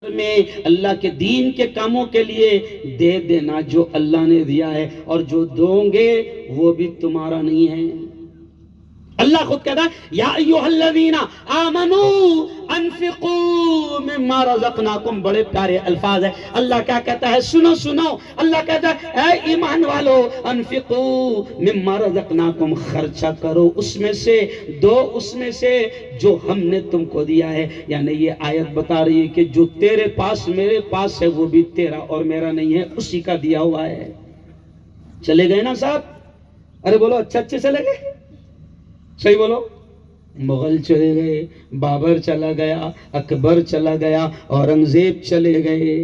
میں اللہ کے دین کے کاموں کے لیے دے دینا جو اللہ نے دیا ہے، اور جو دو گے وہ بھی تمہارا نہیں ہے۔ اللہ خود کہتا ہے یا ایھا الذین آمنوا انفقوا مما رزقناکم، بڑے پیارے الفاظ ہیں۔ اللہ کیا کہتا ہے؟ سنو سنو، اللہ کہتا ہے اے ایمان والو انفقوا مما رزقناکم، خرچہ کرو اس میں سے، دو اس میں سے جو ہم نے تم کو دیا ہے۔ یعنی یہ آیت بتا رہی ہے کہ جو تیرے پاس میرے پاس ہے وہ بھی تیرا اور میرا نہیں ہے، اسی کا دیا ہوا ہے۔ چلے گئے نا صاحب؟ ارے بولو اچھے چلے گئے؟ صحیح بولو۔ مغل چلے گئے، بابر چلا گیا، اکبر چلا گیا، اورنگزیب چلے گئے۔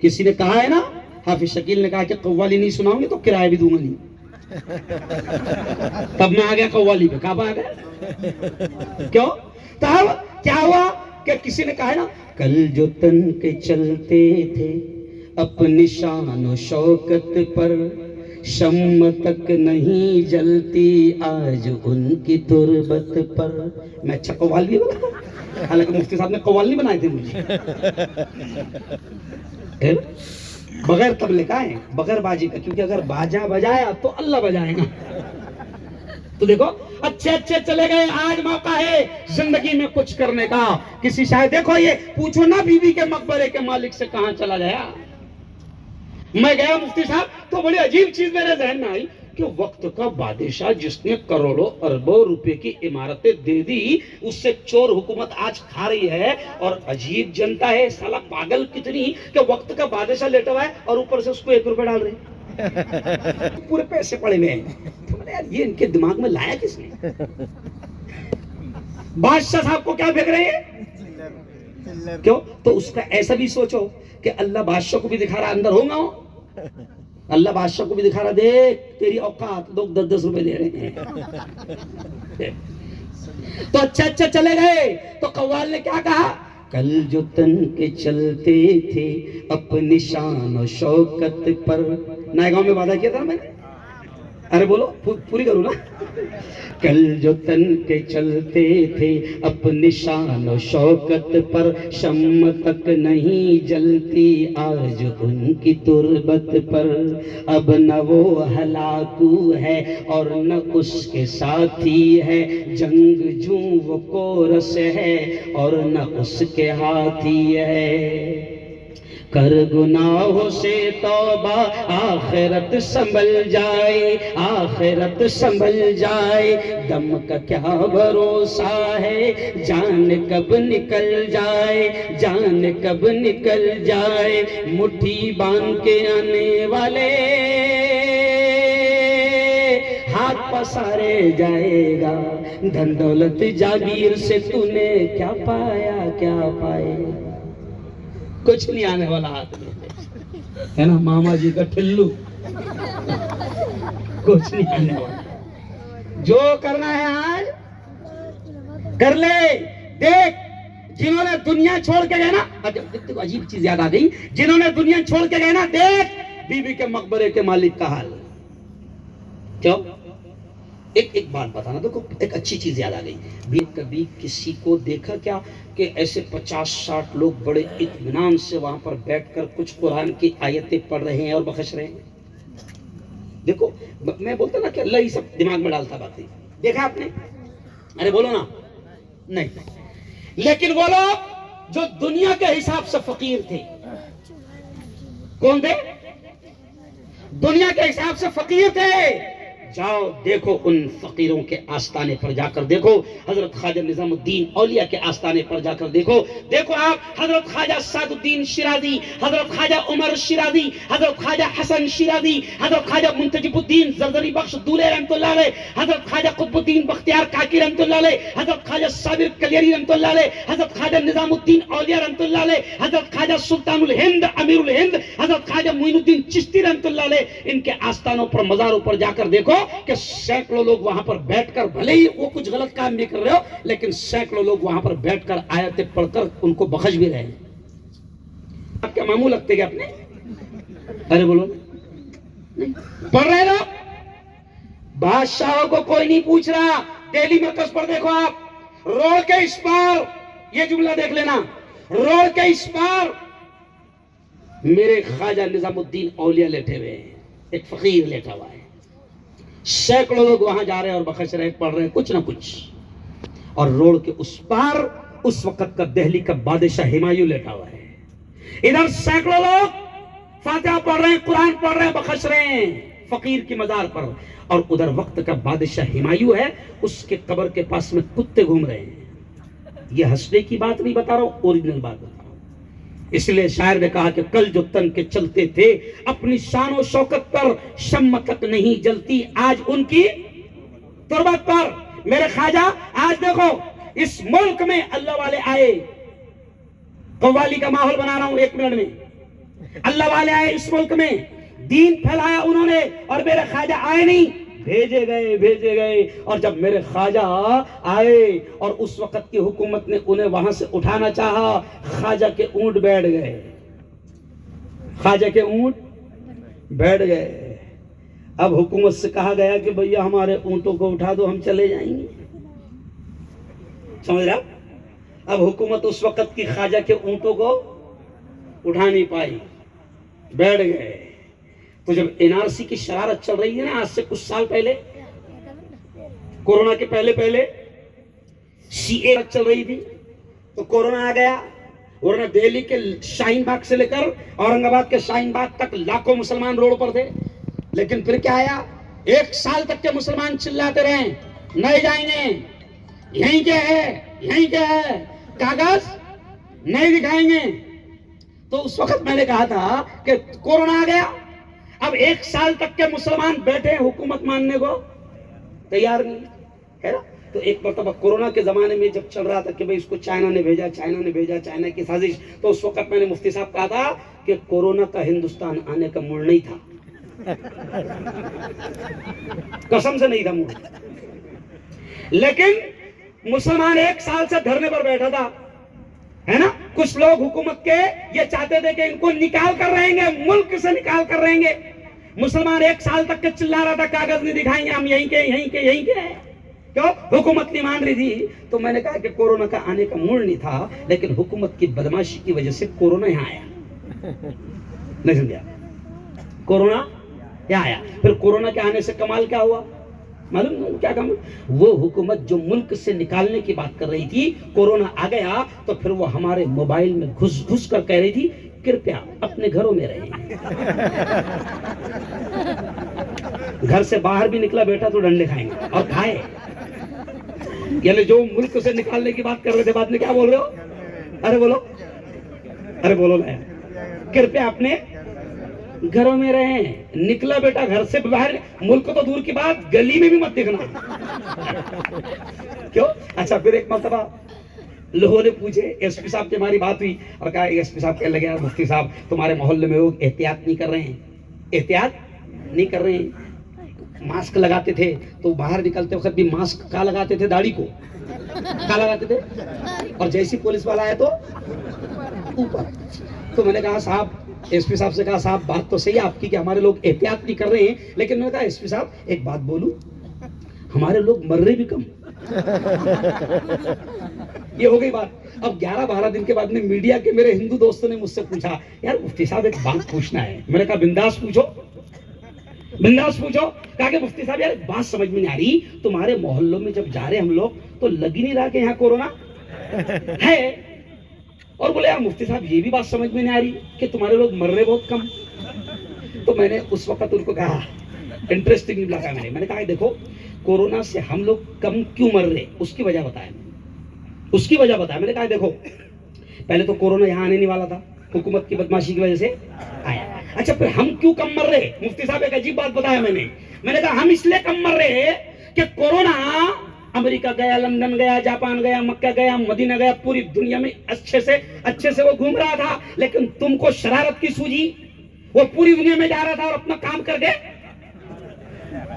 کسی نے کہا ہے نا، حافظ شکیل نے کہا کہ قوالی نہیں سناؤں گے تو کرایہ بھی دوں گا نہیں۔ تب میں آ گیا قوالی پہ، کہاں آ گیا؟ کیوں؟ تب کیا ہوا کہ کسی نے کہا ہے نا، کل جو تن کے چلتے تھے اپنی شان و شوکت پر، شمع تک نہیں جلتی آج ان کی تربت پر۔ میں اچھا قوال بھی بنا، حالانکہ مفتی صاحب نے قوال نہیں بنائے تھے مجھے، بغیر طبلے کا ہے، بغیر باجی کا، کیونکہ اگر باجا بجایا تو اللہ بجائے گا۔ تو دیکھو اچھے چلے گئے، آج موقع ہے زندگی میں کچھ کرنے کا۔ کسی شاید دیکھو یہ پوچھو نا بی بی کے مقبرے کے مالک سے کہاں چلا گیا؟ میں گیا مفتی صاحب تو بڑی عجیب چیز میرے ذہن میں آئی کہ وقت کا بادشاہ جس نے کروڑوں اربوں روپے کی عمارتیں دے دی، اس سے چور حکومت آج کھا رہی ہے، اور عجیب جنتا ہے سالا پاگل کتنی کہ وقت کا بادشاہ لیٹا ہوا ہے اور اوپر سے اس کو 1 روپے ڈال رہے ہیں، پورے پیسے پڑے ہوئے ہیں۔ تو میں نے یار یہ ان کے دماغ میں لایا کس نے؟ بادشاہ صاحب کو کیا پھینک رہے ہیں؟ کیوں؟ تو اس کا ایسا بھی سوچو کہ اللہ بادشاہ کو بھی دکھا رہا اندر ہوگا، اللہ بادشاہ کو بھی دکھا رہا دیکھ تیری اوقات، لوگ 10 روپے دے رہے ہیں۔ تو اچھا چلے گئے تو قوال نے کیا کہا؟ کل جو تن کے چلتے تھے اپنی شان و شوکت پر، نئے گاؤں میں وعدہ کیا تھا نا میں نے، ارے بولو پوری کروں نا۔ کل جو تن کے چلتے تھے اپنی شان و شوکت پر، شمع تک نہیں جلتی آج ان کی تربت پر۔ اب نہ وہ ہلاکو ہے اور نہ اس کے ساتھی ہے، جنگ جوں وہ کورس ہے اور نہ اس کے ہاتھی ہے۔ کر گناہوں سے توبہ آخرت سنبھل جائے، آخرت سنبھل جائے، دم کا کیا بھروسہ ہے، جان کب نکل جائے، جان کب نکل جائے، مٹھی باندھ کے آنے والے ہاتھ پسارے جائے گا، دھن دولت جاگیر سے تو نے کیا پایا کیا پائے، کچھ نہیں آنے والا ہاتھ میں، ہے نا ماما جی کا ٹھلو، کچھ نہیں آنے والا۔ جو کرنا ہے آج کر لے۔ دیکھ جنہوں نے دنیا چھوڑ کے گئے نا، عجیب چیز یاد آ گئی، جنہوں نے دنیا چھوڑ کے گئے نا، دیکھ بی بی کے مقبرے کے مالک کا حال کیوں؟ ایک بات بتانا، دیکھو ایک اچھی چیز یاد آ گئی، بھی کبھی کسی کو دیکھا کیا کہ ایسے 50-60 لوگ بڑے اطمینان سے وہاں پر بیٹھ کر کچھ قرآن کی آیتیں پڑھ رہے ہیں اور بخش رہے ہیں؟ دیکھو میں بولتا نا کہ اللہ ہی سب دماغ میں ڈالتا باتیں، دیکھا آپ نے؟ ارے بولو نا، نہیں۔ لیکن وہ لوگ جو دنیا کے حساب سے فقیر تھے، کون تھے؟ دنیا کے حساب سے فقیر تھے۔ جاؤ دیکھو ان فقیروں کے آستانے پر جا کر دیکھو، حضرت خواجہ نظام الدین اولیاء کے آستانے پر جا کر دیکھو آپ حضرت خواجہ سعد الدین شیرازی، حضرت خواجہ عمر شیرازی، حضرت خواجہ حسن شیرازی، حضرت خواجہ منتجب الدین زرزری بخش دولے رحمۃ اللہ علیہ، حضرت خواجہ قطب الدین بختیار کاکی رحمۃ اللہ علیہ، حضرت خواجہ صابر کلیری رحمۃ اللہ علیہ، حضرت خواجہ نظام الدین اولیاء رحمۃ اللہ علیہ، حضرت خواجہ سلطان الہند امیر الہند، حضرت خواجہ معین الدین چشتی رحمۃ اللہ علیہ، ان کے آستانوں پر مزاروں پر جا کر دیکھو کہ سینکڑوں لوگ وہاں پر بیٹھ کر، بھلے ہی وہ کچھ غلط کام بھی کر رہے ہو، لیکن سینکڑوں لوگ وہاں پر بیٹھ کر آیتیں پڑھ کر ان کو بخش بھی رہے ہیں۔ آپ کیا ماموں لگتے گے اپنے؟ ارے بولو نہیں پڑھ رہے لوگ، بادشاہوں کو کوئی نہیں پوچھ رہا۔ دہلی مرکز پر دیکھو آپ، روڈ کے اس پار، یہ جملہ دیکھ لینا، روڈ کے اس پار میرے خواجہ نظام الدین اولیاء لیٹے ہوئے ہیں، ایک فقیر لیٹا ہوا ہے، سینکڑوں لوگ وہاں جا رہے ہیں اور بخش رہے، پڑھ رہے ہیں کچھ نہ کچھ، اور روڈ کے اس پار اس وقت کا دہلی کا بادشاہ ہمایوں لیٹا ہوا ہے، ادھر سینکڑوں لوگ فاتحہ پڑھ رہے ہیں، قرآن پڑھ رہے ہیں، بخش رہے ہیں فقیر کی مزار پر، اور ادھر وقت کا بادشاہ ہمایوں ہے، اس کے قبر کے پاس میں کتے گھوم رہے ہیں۔ یہ ہنسنے کی بات نہیں بتا رہا ہوں، اوریجنل بات بتا رہا ہوں۔ اس لیے شاعر نے کہا کہ کل جو تن کے چلتے تھے اپنی شان و شوکت پر، شمع تک نہیں جلتی آج ان کی تربت پر۔ میرے خواجہ آج دیکھو اس ملک میں اللہ والے آئے، قوالی کا ماحول بنا رہا ہوں ایک منٹ میں، اللہ والے آئے اس ملک میں، دین پھیلایا انہوں نے، اور میرے خواجہ آئے نہیں، بھیجے گئے، اور جب میرے خواجہ آئے اور اس وقت کی حکومت نے انہیں وہاں سے اٹھانا چاہا، خواجہ کے اونٹ بیٹھ گئے، اب حکومت سے کہا گیا کہ بھیا ہمارے اونٹوں کو اٹھا دو، ہم چلے جائیں گے، سمجھ رہا؟ اب حکومت اس وقت کی خواجہ کے اونٹوں کو اٹھا نہیں پائی، بیٹھ گئے۔ تو جب این آر سی کی شرارت چل رہی ہے نا، آج سے کچھ سال پہلے، کورونا کے پہلے سی اے چل رہی تھی، تو کورونا آ گیا، ورنہ دہلی کے شاہین باغ سے لے کر اورنگ آباد کے شاہین باغ تک لاکھوں مسلمان روڈ پر تھے، لیکن پھر کیا آیا؟ 1 سال تک کے مسلمان چلاتے رہے نہیں جائیں گے، یہیں کیا ہے کاغذ نہیں دکھائیں گے۔ تو اس وقت میں نے کہا تھا کہ کورونا آ گیا، اب 1 سال تک کے مسلمان بیٹھے حکومت ماننے کو تیار نہیں ہے نا۔ تو ایک مرتبہ کورونا کے زمانے میں جب چل رہا تھا کہ بھئی اس کو چائنا نے بھیجا، چائنا کی سازش، تو اس وقت میں نے مفتی صاحب کہا تھا کہ کورونا کا ہندوستان آنے کا موڑ نہیں تھا، قسم سے نہیں تھا موڑ، لیکن مسلمان 1 سال سے دھرنے پر بیٹھا تھا، ہے نا۔ کچھ لوگ حکومت کے یہ چاہتے تھے کہ ان کو نکال کر رہیں گے، ملک سے نکال کر رہیں گے۔ مسلمان 1 سال تک کے چلا رہا تھا کاغذ نہیں دکھائیں گے، ہم یہیں کے ہیں، کیوں؟ حکومت نہیں مان رہی تھی۔ تو میں نے کہا کہ کورونا کا آنے کا موڑ نہیں تھا، لیکن حکومت کی بدماشی کی وجہ سے کورونا یہاں آیا، نہیں سمجھا؟ کورونا یہاں آیا، پھر کورونا کے آنے سے کمال کیا ہوا معلوم کیا کام؟ وہ حکومت جو ملک سے نکالنے کی بات کر رہی تھی، کورونا آ گیا تو پھر وہ ہمارے موبائل میں گھس کر کہہ رہی تھی کرپیا اپنے گھروں میں رہیں، گھر سے باہر بھی نکلا بیٹا تو ڈنڈے کھائیں گے، اور کھائے۔ یعنی جو ملک سے نکالنے کی بات کر رہے تھے، بعد میں کیا بول رہے ہو؟ ارے بولو نا، کرپیا اپنے گھروں میں رہیں، نکلا بیٹا گھر سے باہر، ملک تو دور کی بات گلی میں بھی مت دکھنا، کیوں؟ اچھا پھر ایک مرتبہ لوگوں نے پوچھے، ایس پی صاحب کی ہماری بات ہوئی، اور کہا ایس پی صاحب کہنے لگے مفتی صاحب تمہارے محلے میں لوگ احتیاط نہیں کر رہے ہیں، ماسک لگاتے تھے تو باہر نکلتے وقت بھی ماسک کہاں لگاتے تھے؟ داڑھی کو کہاں لگاتے تھے، اور جیسی پولیس والا آیا تو اوپر۔ تو میں نے کہا صاحب، ایس پی صاحب سے کہا صاحب بات تو صحیح ہے آپ کی کہ ہمارے لوگ احتیاط نہیں کر رہے ہیں، لیکن میں نے کہا ایس پی صاحب ایک بات بولوں، ہمارے لوگ مر رہے بھی کم۔ یہ ہو گئی بات۔ اب 11-12 دن کے بعد میں میڈیا کے میرے ہندو دوستوں نے مجھ سے پوچھا یار مفتی صاحب ایک بات پوچھنا ہے، میں نے کہا بنداس پوچھو۔ کہا کہ مفتی صاحب یار بات سمجھ میں نہیں آ رہی، تمہارے محلوں میں جب جا رہے ہم لوگ تو لگ ہی نہیں رہا کہ یہاں کورونا ہے، اور بولے یار مفتی صاحب یہ بھی بات سمجھ میں نہیں آ رہی کہ تمہارے لوگ مر رہے بہت کم۔ تو میں نے اس وقت ان کو کہا، انٹرسٹنگ لگا میں نے کہا دیکھو کورونا سے ہم لوگ کم کیوں مر رہے، اس کی وجہ بتایا، میں نے کہا دیکھو پہلے تو کورونا یہاں آنے نہیں والا تھا، حکومت کی بدماشی کی وجہ سے آیا۔ اچھا پھر ہم کیوں کم مر رہے؟ مفتی صاحب ایک عجیب بات بتایا میں نے کہا ہم اس لیے کم مر رہے کہ کورونا امریکہ گیا، لندن گیا، جاپان گیا، مکہ گیا، مدینہ گیا، پوری دنیا میں اچھے سے وہ گھوم رہا تھا، لیکن تم کو شرارت کی سوجی، وہ پوری دنیا میں جا رہا تھا اور اپنا کام کر کے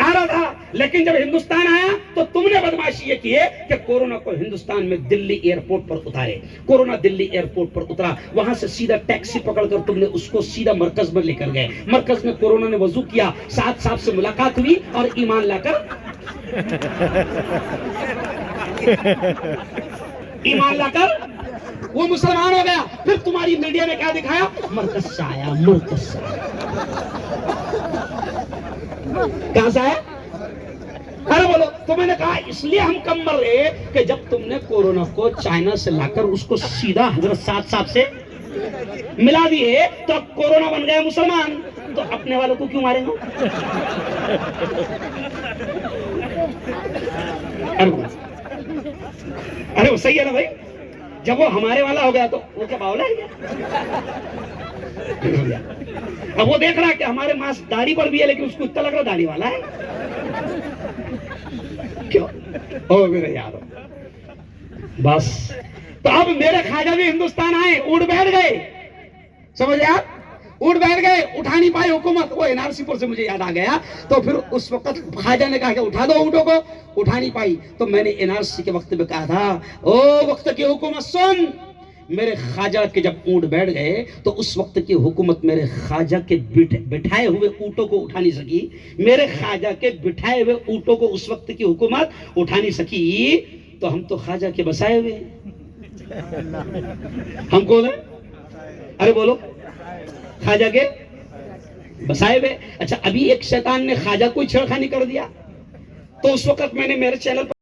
آ رہا تھا، لیکن جب ہندوستان آیا تو تم نے بدماشی یہ کی ہے کہ کورونا کو ہندوستان میں دلی ایئرپورٹ پر اتارے۔ کورونا دلی ایئرپورٹ پر اترا، وہاں سے سیدھا ٹیکسی پکڑ کر تم نے اس کو سیدھا مرکز میں لے کر گئے۔ مرکز میں کورونا نے وضو کیا، ساتھ صاحب سے ملاقات ہوئی اور ایمان لا کر وہ مسلمان ہو گیا، پھر تمہاری میڈیا نے کیا دکھایا؟ مرکز سے آیا، مرکز سے آیا۔ کہاں سے آیا؟ ارے بولو، تو میں نے کہا اس لیے ہم کم مر رہے کہ جب تم نے کورونا کو چائنا سے لا کر اس کو سیدھا حضرت سعد صاحب سے ملا دیے تو اب کورونا بن گیا مسلمان، تو اپنے والوں کو کیوں ماریں گے؟ ارے وہ صحیح ہے نا بھائی، جب وہ ہمارے والا ہو گیا تو وہ کیا باولا ہے کیا؟ اب وہ دیکھ رہا ہے کہ ہمارے ماسک داڑھی پر بھی ہے لیکن اس کو اتنا لگ رہا داڑھی والا ہے، کیوں؟ او میرے یارو، بس تو اب میرے خواجہ بھی ہندوستان آئے، اڑ بیٹھ گئے، سمجھے آپ؟ اٹھ بیٹھ گئے، اٹھا نہیں پائے حکومت۔ وہ NRC پر سے مجھے یاد آ گیا، تو پھر اس وقت خواجہ نے کہا کہ اٹھا دو اونٹوں کو، اٹھا نہیں پائی، تو میں نے NRC کے وقت میں کہا تھا، او وقت کی حکومت سن، میرے خواجہ کے جب اونٹ بیٹھ گئے تو اس وقت کی حکومت میرے خواجہ کے بٹھائے ہوئے اونٹوں کو اٹھا نہیں سکی، میرے خواجہ کے بٹھائے ہوئے اونٹوں کو اس وقت کی حکومت اٹھا نہیں سکی، تو ہم تو خواجہ کے بسائے ہوئے ہیں۔ ہم کون ہیں؟ ارے بولو، خواجہ کے بسائے ہوئے۔ اچھا ابھی ایک شیطان نے خواجہ کوئی چھیڑخانی کر دیا تو اس وقت میں نے میرے چینل پر